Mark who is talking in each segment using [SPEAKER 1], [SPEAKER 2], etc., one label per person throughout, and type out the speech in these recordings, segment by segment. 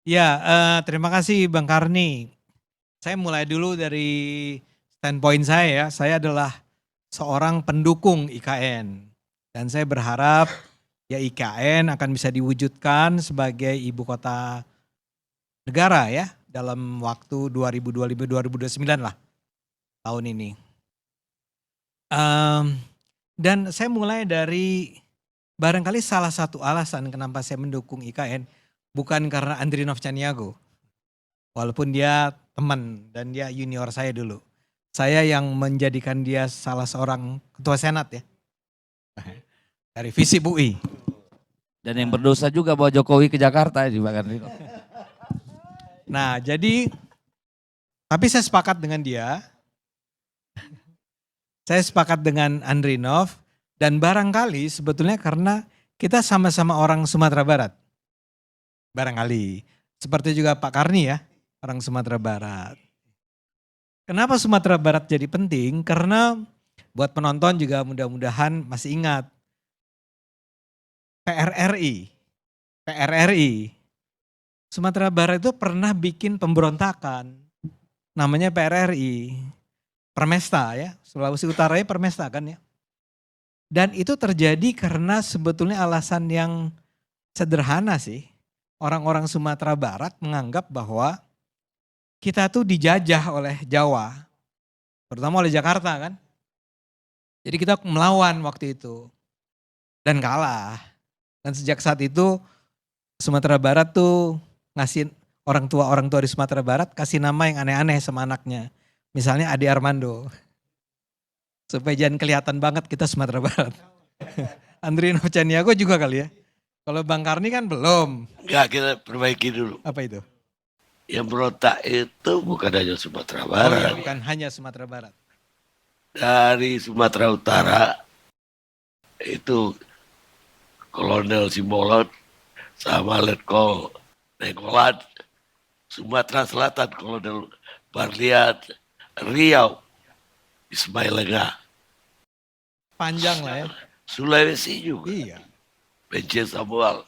[SPEAKER 1] Ya, terima kasih Bang Karni. Saya mulai dulu dari standpoint saya ya. Saya adalah seorang pendukung IKN. Dan saya berharap ya IKN akan bisa diwujudkan sebagai ibu kota negara ya dalam waktu 2025-2029 lah tahun ini. Dan saya mulai dari barangkali salah satu alasan kenapa saya mendukung IKN bukan karena Andrinov Caniago. Walaupun dia teman dan dia junior saya dulu. Saya yang menjadikan dia salah seorang ketua senat ya. Dari FISIP UI.
[SPEAKER 2] Dan yang berdosa juga bawa Jokowi ke Jakarta juga kan.
[SPEAKER 1] Nah jadi, tapi saya sepakat dengan dia. Saya sepakat dengan Andrinov. Dan barangkali sebetulnya karena kita sama-sama orang Sumatera Barat. Barangkali. Seperti juga Pak Karni ya, orang Sumatera Barat. Kenapa Sumatera Barat jadi penting? Karena buat penonton juga mudah-mudahan masih ingat. PRRI. Sumatera Barat itu pernah bikin pemberontakan. Namanya PRRI. Permesta ya, Sulawesi Utara ya Permesta kan ya. Dan itu terjadi karena sebetulnya alasan yang sederhana sih. Orang-orang Sumatera Barat menganggap bahwa kita tuh dijajah oleh Jawa. Terutama oleh Jakarta kan. Jadi kita melawan waktu itu. Dan kalah. Dan sejak saat itu Sumatera Barat tuh ngasih orang tua di Sumatera Barat kasih nama yang aneh-aneh sama anaknya. Misalnya Ade Armando. Supaya jangan kelihatan banget kita Sumatera Barat. Andrinov Caniago juga kali ya. Kalau Bang Karni kan belum.
[SPEAKER 3] Enggak, kita perbaiki dulu.
[SPEAKER 1] Apa itu?
[SPEAKER 3] Yang berontak itu bukan hanya Sumatera
[SPEAKER 1] Oh iya,
[SPEAKER 3] Barat.
[SPEAKER 1] bukan hanya Sumatera Barat.
[SPEAKER 3] Dari Sumatera Utara itu Kolonel Simbolon sama Letkol Nenggolan. Sumatera Selatan Kolonel Barlian. Riau Ismail Lega.
[SPEAKER 1] Panjang lah ya.
[SPEAKER 3] Sulawesi juga.
[SPEAKER 1] Iya.
[SPEAKER 3] Pence Samuel.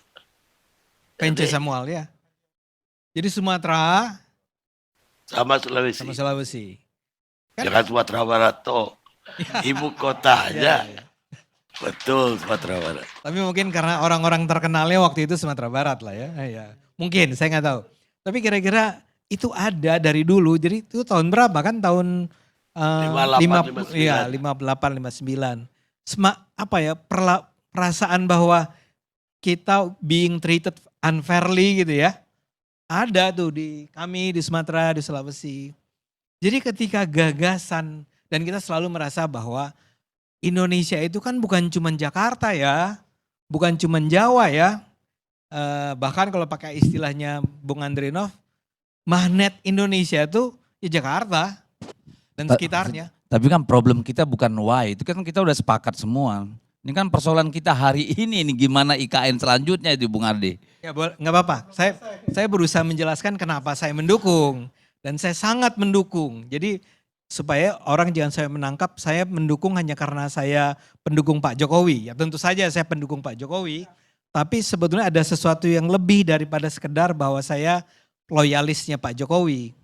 [SPEAKER 1] Pence Samuel ya. Jadi Sumatera
[SPEAKER 3] Sama Sulawesi.
[SPEAKER 1] sama Sulawesi. Kan?
[SPEAKER 3] Jangan Sumatera Barat toh. Ibu kotanya.
[SPEAKER 1] Ya.
[SPEAKER 3] Betul Sumatera Barat.
[SPEAKER 1] Tapi mungkin karena orang-orang terkenalnya waktu itu Sumatera Barat lah ya. Ya. Mungkin saya nggak tahu. Tapi kira-kira itu ada dari dulu. Jadi itu tahun berapa kan? Tahun
[SPEAKER 3] 58, 59.
[SPEAKER 1] Iya, 58, 59. Apa ya, perasaan bahwa kita being treated unfairly gitu ya. Ada tuh di kami di Sumatera, di Sulawesi. Jadi ketika gagasan dan kita selalu merasa bahwa Indonesia itu kan bukan cuma Jakarta ya, bukan cuma Jawa ya. Bahkan kalau pakai istilahnya Bung Andrinov, magnet Indonesia itu ya Jakarta dan sekitarnya.
[SPEAKER 2] Tapi kan problem kita bukan why, itu kan kita udah sepakat semua. Ini kan persoalan kita hari ini gimana IKN selanjutnya itu Bung Ardi.
[SPEAKER 1] Ya nggak apa-apa, saya berusaha menjelaskan kenapa saya mendukung. Dan saya sangat mendukung. Jadi supaya orang jangan saya menangkap saya mendukung hanya karena saya pendukung Pak Jokowi. Ya tentu saja saya pendukung Pak Jokowi. Tapi sebetulnya ada sesuatu yang lebih daripada sekedar bahwa saya loyalisnya Pak Jokowi.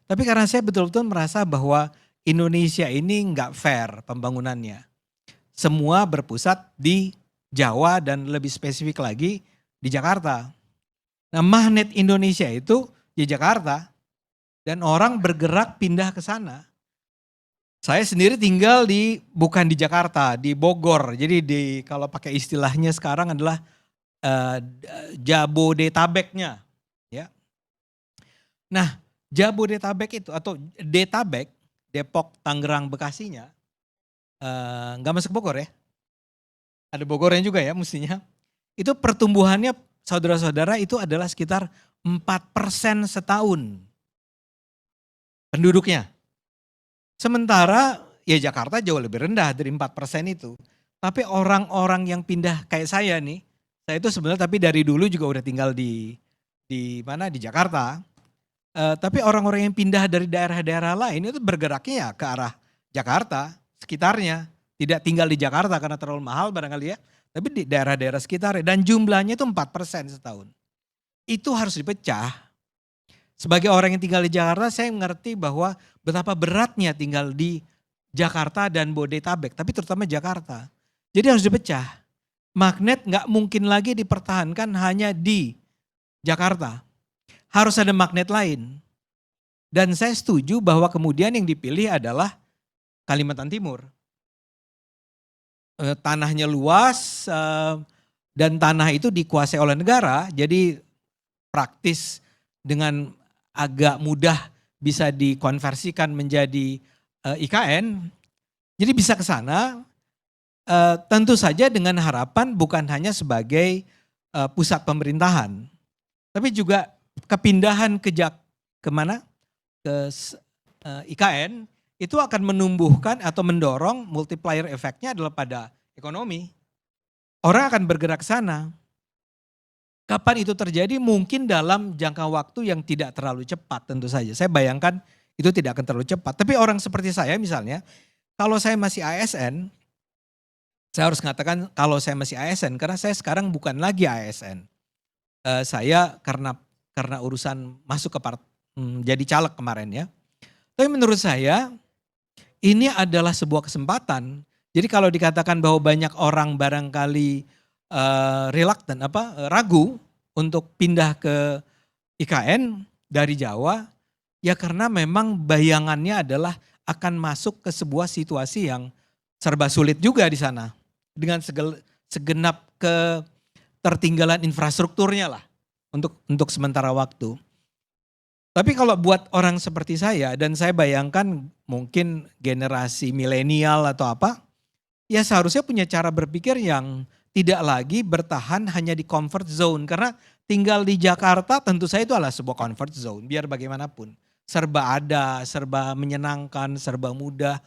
[SPEAKER 1] Tapi karena saya betul-betul merasa bahwa Indonesia ini nggak fair pembangunannya. Semua berpusat di Jawa dan lebih spesifik lagi di Jakarta. Nah magnet Indonesia itu di Jakarta dan orang bergerak pindah ke sana. Saya sendiri tinggal bukan di Jakarta, di Bogor. Jadi kalau pakai istilahnya sekarang adalah Jabodetabeknya. Ya. Nah Jabodetabek itu atau Detabek, Depok, Tangerang, Bekasinya nggak masuk Bogor ya. Ada Bogornya juga ya mestinya. Itu pertumbuhannya saudara-saudara itu adalah sekitar 4% setahun penduduknya. Sementara ya Jakarta jauh lebih rendah dari 4% itu. Tapi orang-orang yang pindah kayak saya nih, saya itu sebenarnya tapi dari dulu juga udah tinggal di mana di Jakarta. Tapi orang-orang yang pindah dari daerah-daerah lain itu bergeraknya ya ke arah Jakarta, sekitarnya. Tidak tinggal di Jakarta karena terlalu mahal barangkali ya. Tapi di daerah-daerah sekitarnya dan jumlahnya itu 4% setahun. itu harus dipecah. Sebagai orang yang tinggal di Jakarta, saya mengerti bahwa betapa beratnya tinggal di Jakarta dan Bodetabek, tapi terutama Jakarta. Jadi harus dipecah. Magnet nggak mungkin lagi dipertahankan hanya di Jakarta. Harus ada magnet lain. Dan saya setuju bahwa kemudian yang dipilih adalah Kalimantan Timur. Tanahnya luas dan tanah itu dikuasai oleh negara, jadi praktis dengan agak mudah bisa dikonversikan menjadi IKN. Jadi bisa ke sana, tentu saja dengan harapan bukan hanya sebagai pusat pemerintahan, tapi juga kepindahan kemana? Ke IKN itu akan menumbuhkan atau mendorong multiplier efeknya adalah pada ekonomi. Orang akan bergerak ke sana. Kapan itu terjadi? Mungkin dalam jangka waktu yang tidak terlalu cepat tentu saja. Saya bayangkan itu tidak akan terlalu cepat. Tapi orang seperti saya misalnya, kalau saya masih ASN, saya harus mengatakan kalau saya masih ASN karena saya sekarang bukan lagi ASN. Saya karena urusan masuk ke jadi caleg kemarin ya. Tapi menurut saya ini adalah sebuah kesempatan. Jadi kalau dikatakan bahwa banyak orang barangkali reluctant ragu untuk pindah ke IKN dari Jawa, ya karena memang bayangannya adalah akan masuk ke sebuah situasi yang serba sulit juga di sana dengan segenap ketertinggalan infrastrukturnya lah untuk sementara waktu. Tapi kalau buat orang seperti saya dan saya bayangkan mungkin generasi milenial atau apa, ya seharusnya punya cara berpikir yang tidak lagi bertahan hanya di comfort zone. Karena tinggal di Jakarta tentu saja itu adalah sebuah comfort zone biar bagaimanapun. Serba ada, serba menyenangkan, serba mudah.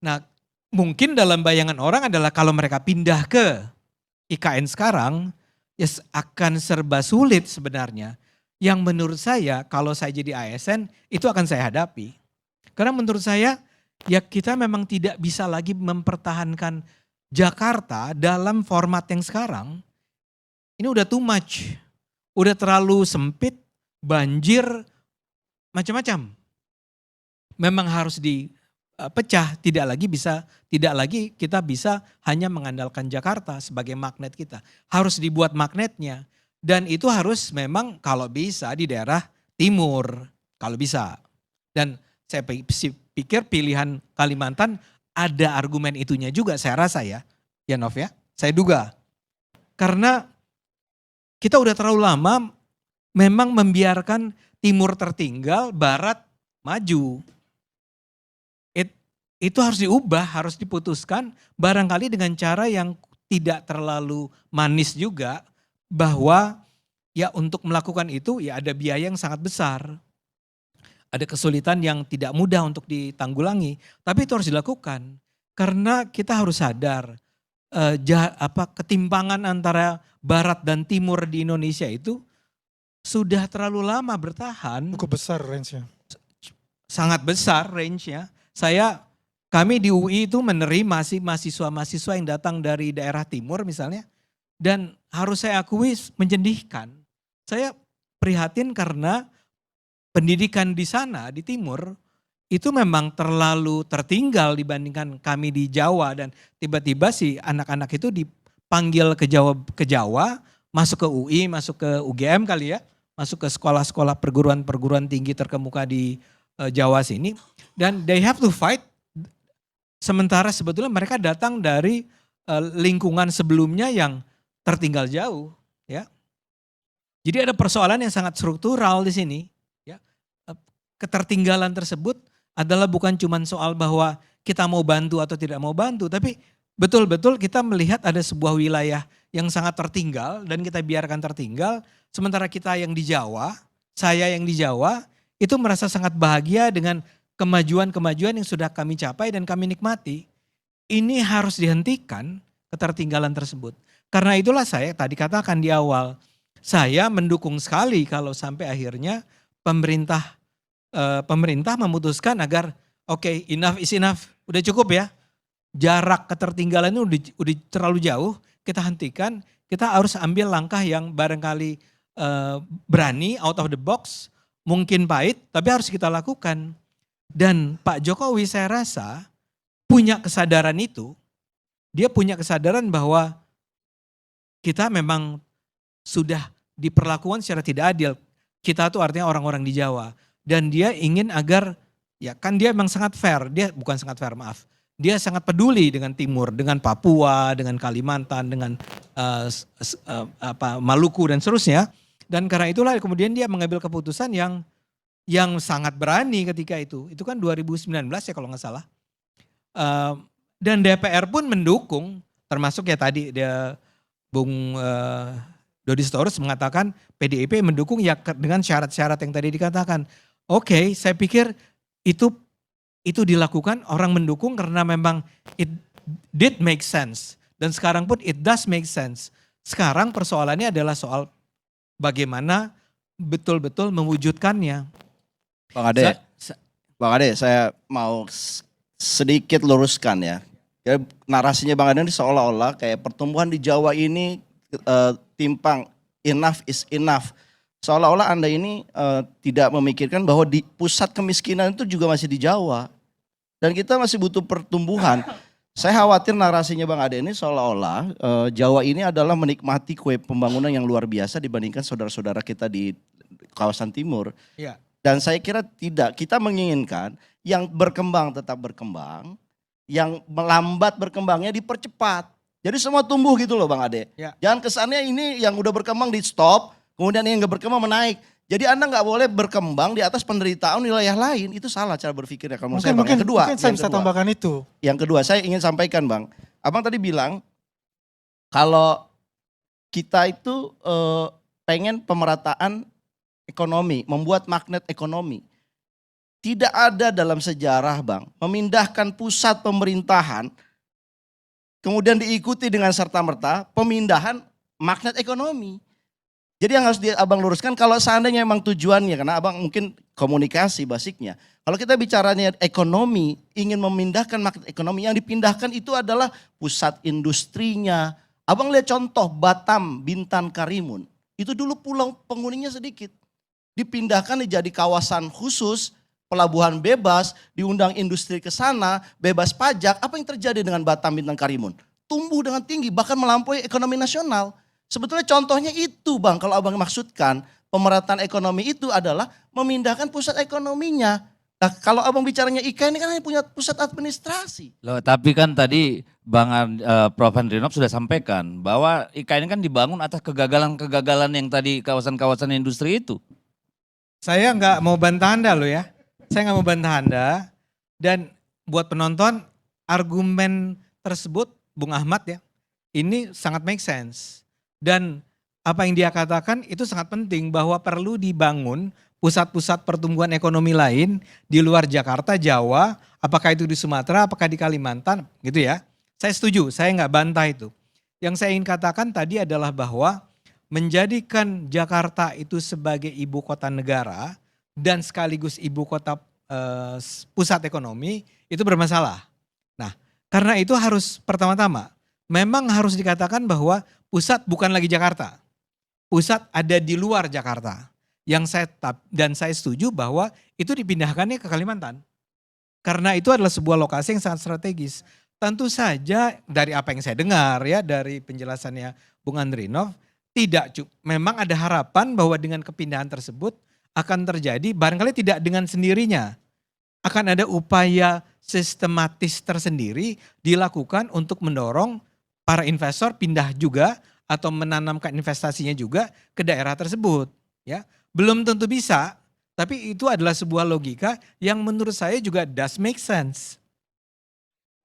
[SPEAKER 1] Nah mungkin dalam bayangan orang adalah kalau mereka pindah ke IKN sekarang, ya akan serba sulit sebenarnya. Yang menurut saya kalau saya jadi ASN itu akan saya hadapi. Karena menurut saya ya kita memang tidak bisa lagi mempertahankan Jakarta dalam format yang sekarang. Ini udah too much, udah terlalu sempit, banjir, macam-macam. Memang harus dipecah, tidak lagi kita bisa hanya mengandalkan Jakarta sebagai magnet kita. Harus dibuat magnetnya. Dan itu harus memang kalau bisa di daerah timur, kalau bisa. Dan saya pikir pilihan Kalimantan ada argumen itunya juga saya rasa ya Nov ya. Saya duga. Karena kita udah terlalu lama memang membiarkan timur tertinggal, barat maju. Itu harus diubah, harus diputuskan barangkali dengan cara yang tidak terlalu manis juga. Bahwa ya untuk melakukan itu ya ada biaya yang sangat besar. Ada kesulitan yang tidak mudah untuk ditanggulangi. Tapi itu harus dilakukan. Karena kita harus sadar ketimpangan antara barat dan timur di Indonesia itu sudah terlalu lama bertahan.
[SPEAKER 4] Cukup besar range-nya.
[SPEAKER 1] Sangat besar range-nya. Kami di UI itu menerima mahasiswa-mahasiswa yang datang dari daerah timur misalnya. Dan harus saya akui menjendihkan. Saya prihatin karena pendidikan di sana, di timur, itu memang terlalu tertinggal dibandingkan kami di Jawa. Dan tiba-tiba si anak-anak itu dipanggil ke Jawa, masuk ke UI, masuk ke UGM kali ya. Masuk ke sekolah-sekolah perguruan tinggi terkemuka di Jawa sini. Dan they have to fight. Sementara sebetulnya mereka datang dari lingkungan sebelumnya yang tertinggal jauh, ya. Jadi ada persoalan yang sangat struktural di sini, ya. Ketertinggalan tersebut adalah bukan cuma soal bahwa kita mau bantu atau tidak mau bantu, tapi betul-betul kita melihat ada sebuah wilayah yang sangat tertinggal dan kita biarkan tertinggal, sementara kita yang di Jawa, saya yang di Jawa, itu merasa sangat bahagia dengan kemajuan-kemajuan yang sudah kami capai dan kami nikmati. Ini harus dihentikan ketertinggalan tersebut. Karena itulah saya tadi katakan di awal, saya mendukung sekali kalau sampai akhirnya pemerintah memutuskan agar enough is enough, udah cukup ya. Jarak ketertinggalan itu udah terlalu jauh, kita hentikan, kita harus ambil langkah yang barangkali berani, out of the box, mungkin pahit, tapi harus kita lakukan. Dan Pak Jokowi saya rasa punya kesadaran itu, dia punya kesadaran bahwa kita memang sudah diperlakukan secara tidak adil. Kita tuh artinya orang-orang di Jawa. Dan dia ingin agar, ya kan dia memang sangat fair, dia bukan sangat fair maaf. Dia sangat peduli dengan Timur, dengan Papua, dengan Kalimantan, dengan Maluku dan seterusnya. Dan karena itulah kemudian dia mengambil keputusan yang sangat berani ketika itu. Itu kan 2019 ya kalau nggak salah. Dan DPR pun mendukung, termasuk ya tadi dia Bung Dodi Sitorus mengatakan PDIP mendukung ya dengan syarat-syarat yang tadi dikatakan. Oke, saya pikir itu dilakukan orang mendukung karena memang it did make sense. Dan sekarang pun it does make sense. Sekarang persoalannya adalah soal bagaimana betul-betul mewujudkannya.
[SPEAKER 4] Bang Ade, saya mau sedikit luruskan ya. Ya, narasinya Bang Ade ini seolah-olah kayak pertumbuhan di Jawa ini timpang, enough is enough. Seolah-olah Anda ini tidak memikirkan bahwa di pusat kemiskinan itu juga masih di Jawa. Dan kita masih butuh pertumbuhan. Saya khawatir narasinya Bang Ade ini seolah-olah Jawa ini adalah menikmati kue pembangunan yang luar biasa dibandingkan saudara-saudara kita di kawasan timur.
[SPEAKER 1] Ya.
[SPEAKER 4] Dan saya kira tidak, kita menginginkan yang berkembang tetap berkembang, yang melambat berkembangnya dipercepat. Jadi semua tumbuh gitu loh Bang Ade.
[SPEAKER 1] Ya.
[SPEAKER 4] Jangan kesannya ini yang udah berkembang di stop, kemudian yang gak berkembang menaik. Jadi Anda gak boleh berkembang di atas penderitaan wilayah lain, itu salah cara berpikirnya. Kalau menurut saya Bang.
[SPEAKER 5] Mungkin saya bisa tambahkan itu.
[SPEAKER 4] Yang kedua saya ingin sampaikan Bang, Abang tadi bilang kalau kita itu pengen pemerataan ekonomi, membuat magnet ekonomi. Tidak ada dalam sejarah Bang, memindahkan pusat pemerintahan, kemudian diikuti dengan serta-merta pemindahan magnet ekonomi. Jadi yang harus Abang luruskan kalau seandainya memang tujuannya, karena Abang mungkin komunikasi basicnya. Kalau kita bicaranya ekonomi, ingin memindahkan magnet ekonomi, yang dipindahkan itu adalah pusat industrinya. Abang lihat contoh Batam, Bintan, Karimun. Itu dulu pulau penghuninya sedikit. Dipindahkan jadi kawasan khusus, pelabuhan bebas, diundang industri ke sana, bebas pajak. Apa yang terjadi dengan Batam, Bintan, Karimun? Tumbuh dengan tinggi, bahkan melampaui ekonomi nasional. Sebetulnya contohnya itu Bang, kalau Abang maksudkan pemerataan ekonomi itu adalah memindahkan pusat ekonominya. Nah kalau Abang bicaranya IKN ini kan hanya punya pusat administrasi.
[SPEAKER 2] Loh, tapi kan tadi Prof. Andrinov sudah sampaikan bahwa IKN ini kan dibangun atas kegagalan-kegagalan yang tadi kawasan-kawasan industri itu.
[SPEAKER 1] Saya nggak mau bantah Anda loh ya. Saya nggak mau bantah Anda. Dan buat penonton, argumen tersebut Bung Ahmad ya, ini sangat make sense. Dan apa yang dia katakan itu sangat penting bahwa perlu dibangun pusat-pusat pertumbuhan ekonomi lain di luar Jakarta, Jawa, apakah itu di Sumatera, apakah di Kalimantan, gitu ya. Saya setuju, saya nggak bantah itu. Yang saya ingin katakan tadi adalah bahwa menjadikan Jakarta itu sebagai ibu kota negara dan sekaligus ibu kota pusat ekonomi itu bermasalah. Nah, karena itu harus pertama-tama memang harus dikatakan bahwa pusat bukan lagi Jakarta. Pusat ada di luar Jakarta. Saya setuju bahwa itu dipindahkannya ke Kalimantan. Karena itu adalah sebuah lokasi yang sangat strategis. Tentu saja dari apa yang saya dengar ya dari penjelasannya Bung Andrinov, memang ada harapan bahwa dengan kepindahan tersebut akan terjadi, barangkali tidak dengan sendirinya. Akan ada upaya sistematis tersendiri dilakukan untuk mendorong para investor pindah juga atau menanamkan investasinya juga ke daerah tersebut. Ya, belum tentu bisa, tapi itu adalah sebuah logika yang menurut saya juga does make sense.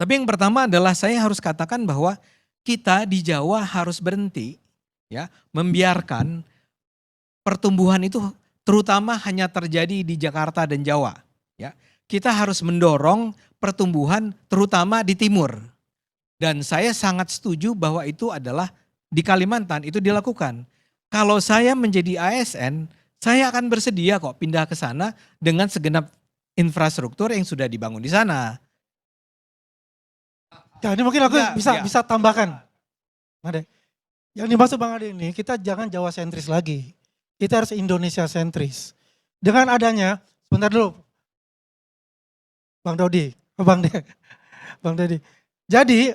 [SPEAKER 1] Tapi yang pertama adalah saya harus katakan bahwa kita di Jawa harus berhenti ya, membiarkan pertumbuhan itu terutama hanya terjadi di Jakarta dan Jawa. Ya, kita harus mendorong pertumbuhan terutama di timur. Dan saya sangat setuju bahwa itu adalah di Kalimantan itu dilakukan. Kalau saya menjadi ASN, saya akan bersedia kok pindah ke sana dengan segenap infrastruktur yang sudah dibangun di sana.
[SPEAKER 5] Ya, ini mungkin aku bisa tambahkan. Ada. Yang dimaksud Bang Ade ini, kita jangan Jawa sentris lagi. kita harus Indonesia sentris. Dengan adanya, sebentar dulu, Bang Dodi, Bang Dodi. Jadi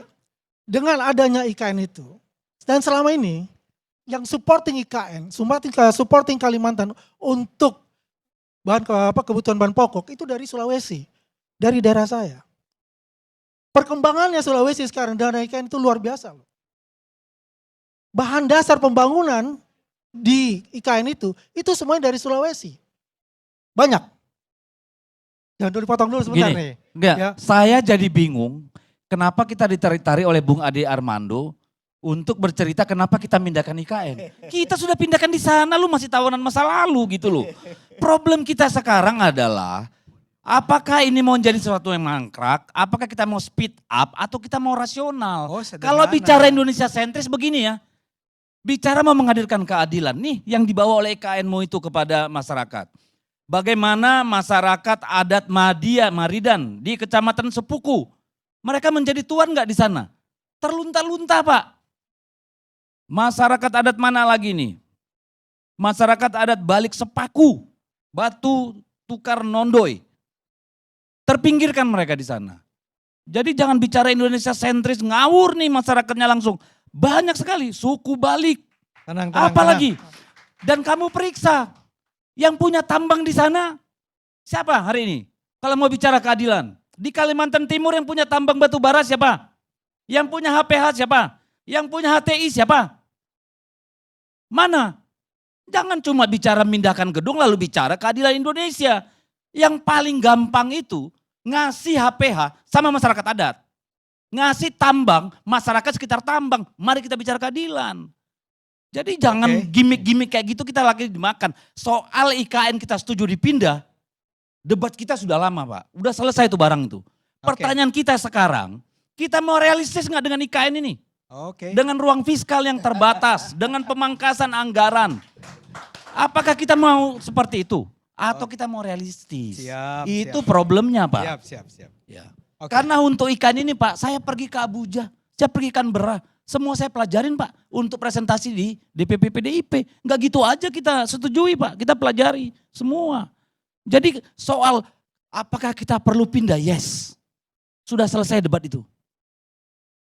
[SPEAKER 5] dengan adanya IKN itu, dan selama ini yang supporting IKN, supporting Kalimantan untuk kebutuhan bahan pokok itu dari Sulawesi, dari daerah saya. Perkembangannya Sulawesi sekarang dana IKN itu luar biasa loh. Bahan dasar pembangunan di IKN itu semuanya dari Sulawesi. Banyak. Jangan dulu dipotong dulu sebentar
[SPEAKER 2] Gini,
[SPEAKER 5] nih.
[SPEAKER 2] Enggak,
[SPEAKER 5] Ya.
[SPEAKER 2] saya jadi bingung kenapa kita ditarik-tarik oleh Bung Ade Armando untuk bercerita kenapa kita pindahkan IKN. Kita sudah pindahkan di sana, lu masih tawanan masa lalu gitu loh. Problem kita sekarang adalah apakah ini mau jadi sesuatu yang mangkrak, apakah kita mau speed up atau kita mau rasional.
[SPEAKER 1] Oh, sederhana.
[SPEAKER 2] Kalau bicara Indonesia sentris begini ya, bicara mau menghadirkan keadilan nih yang dibawa oleh IKN-mu itu kepada masyarakat. Bagaimana masyarakat adat Maridan di Kecamatan Sepuku, mereka menjadi tuan nggak di sana? Terlunta-lunta Pak. Masyarakat adat mana lagi nih? Masyarakat adat Balik Sepaku, Batu Tukar Nondoy. Terpinggirkan mereka di sana. Jadi jangan bicara Indonesia sentris, ngawur nih masyarakatnya langsung. Banyak sekali suku Balik.
[SPEAKER 1] Tenang.
[SPEAKER 2] Apalagi? Dan kamu periksa yang punya tambang di sana siapa hari ini? Kalau mau bicara keadilan. Di Kalimantan Timur yang punya tambang batu bara siapa? Yang punya HPH siapa? Yang punya HTI siapa? Mana? Jangan cuma bicara memindahkan gedung lalu bicara keadilan Indonesia. Yang paling gampang itu ngasih HPH sama masyarakat adat. Ngasih tambang, masyarakat sekitar tambang. Mari kita bicara keadilan. Jadi jangan gimmick-gimmick kayak gitu kita lagi dimakan. Soal IKN kita setuju dipindah, debat kita sudah lama Pak. Udah selesai tuh barang itu. Pertanyaan kita sekarang, kita mau realistis nggak dengan IKN ini?
[SPEAKER 1] Oke.
[SPEAKER 2] Dengan ruang fiskal yang terbatas, dengan pemangkasan anggaran. Apakah kita mau seperti itu? Atau kita mau realistis? Itu problemnya Pak.
[SPEAKER 1] Siap.
[SPEAKER 2] Ya.
[SPEAKER 1] Oke.
[SPEAKER 2] Karena untuk ikan ini Pak, saya pergi ke Abuja, saya pergi ke Canberra. Semua saya pelajarin Pak untuk presentasi di DPP PDIP. Enggak gitu aja kita setujui Pak, kita pelajari semua. Jadi soal apakah kita perlu pindah? Yes. Sudah selesai debat itu.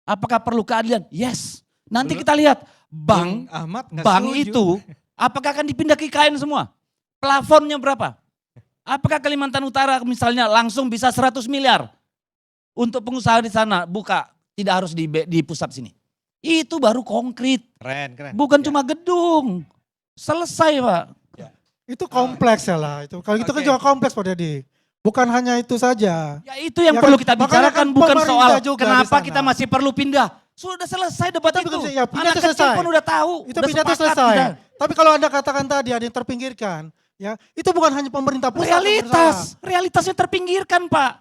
[SPEAKER 2] Apakah perlu keadilan? Yes. Nanti kita lihat bank
[SPEAKER 1] Ahmad nggak
[SPEAKER 2] bank
[SPEAKER 1] setuju.
[SPEAKER 2] itu apakah akan dipindah ke IKN semua? Plafonnya berapa? Apakah Kalimantan Utara misalnya langsung bisa 100 miliar untuk pengusaha di sana buka, tidak harus di pusat sini. Itu baru konkret,
[SPEAKER 1] Keren.
[SPEAKER 2] bukan cuma gedung. Selesai Pak.
[SPEAKER 5] Itu kompleks ya lah. Itu kalau gitu kan
[SPEAKER 1] Oke.
[SPEAKER 5] juga kompleks Pak Dedi. Bukan hanya itu saja.
[SPEAKER 2] Ya itu yang
[SPEAKER 5] Ya
[SPEAKER 2] perlu
[SPEAKER 5] kan?
[SPEAKER 2] kita
[SPEAKER 5] Makanya
[SPEAKER 2] bicarakan,
[SPEAKER 5] kan
[SPEAKER 2] bukan
[SPEAKER 5] pemerintah
[SPEAKER 2] soal
[SPEAKER 5] juga di
[SPEAKER 2] kenapa
[SPEAKER 5] sana.
[SPEAKER 2] kita masih perlu pindah. Sudah selesai debat
[SPEAKER 5] Tapi
[SPEAKER 2] itu.
[SPEAKER 5] kan, ya, pindah
[SPEAKER 2] Anak
[SPEAKER 5] itu
[SPEAKER 2] kecil
[SPEAKER 5] selesai.
[SPEAKER 2] pun udah tahu.
[SPEAKER 5] Itu
[SPEAKER 2] udah
[SPEAKER 5] pindah itu
[SPEAKER 2] sepakat
[SPEAKER 5] selesai.
[SPEAKER 2] kita.
[SPEAKER 5] Tapi kalau Anda katakan tadi ada yang terpinggirkan, ya itu bukan hanya pemerintah pusat. yang bersalah.
[SPEAKER 2] Realitasnya terpinggirkan Pak.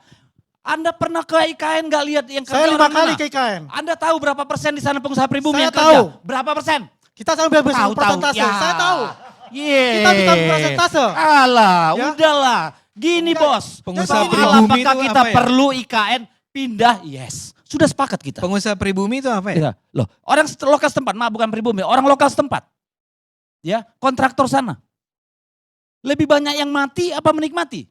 [SPEAKER 2] Anda pernah ke IKN nggak lihat yang kerja
[SPEAKER 5] Saya 5
[SPEAKER 2] orang
[SPEAKER 5] kali
[SPEAKER 2] mana?
[SPEAKER 5] ke IKN.
[SPEAKER 2] Anda tahu berapa persen di sana pengusaha pribumi
[SPEAKER 5] Saya
[SPEAKER 2] yang kerja?
[SPEAKER 5] tahu.
[SPEAKER 2] Berapa persen?
[SPEAKER 5] Kita sampai bersama persentase.
[SPEAKER 2] Ya.
[SPEAKER 5] Saya tahu.
[SPEAKER 2] Yeay.
[SPEAKER 5] Kita bisa persentase.
[SPEAKER 2] Alah,
[SPEAKER 5] Ya.
[SPEAKER 2] udahlah. Gini bos.
[SPEAKER 1] Pengusaha
[SPEAKER 2] Soal
[SPEAKER 1] pribumi
[SPEAKER 2] apakah
[SPEAKER 1] itu
[SPEAKER 2] kita
[SPEAKER 1] apa ya?
[SPEAKER 2] perlu IKN pindah? Yes. Sudah sepakat kita.
[SPEAKER 1] Pengusaha pribumi itu apa ya?
[SPEAKER 2] Ya. Loh, orang lokal setempat, bukan pribumi, orang lokal setempat. Ya, kontraktor sana. Lebih banyak yang mati apa menikmati?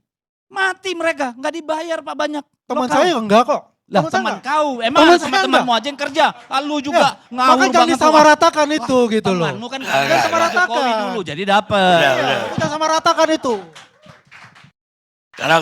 [SPEAKER 2] Mati mereka, nggak dibayar Pak banyak.
[SPEAKER 5] Teman
[SPEAKER 2] Lokal.
[SPEAKER 5] saya enggak kok.
[SPEAKER 2] Lah
[SPEAKER 5] Teman saya
[SPEAKER 2] teman
[SPEAKER 5] enggak.
[SPEAKER 2] kau, emang
[SPEAKER 5] Teman saya
[SPEAKER 2] teman-temanmu aja yang kerja. Lalu juga ngawur
[SPEAKER 5] Makanya jangan
[SPEAKER 2] banget.
[SPEAKER 5] disamaratakan itu gitu loh.
[SPEAKER 2] Temanmu kan
[SPEAKER 3] Enggak,
[SPEAKER 2] kerja sama
[SPEAKER 5] enggak.
[SPEAKER 2] Jokowi dulu jadi dapet.
[SPEAKER 3] Udah.
[SPEAKER 5] Kita samaratakan itu.
[SPEAKER 3] Karena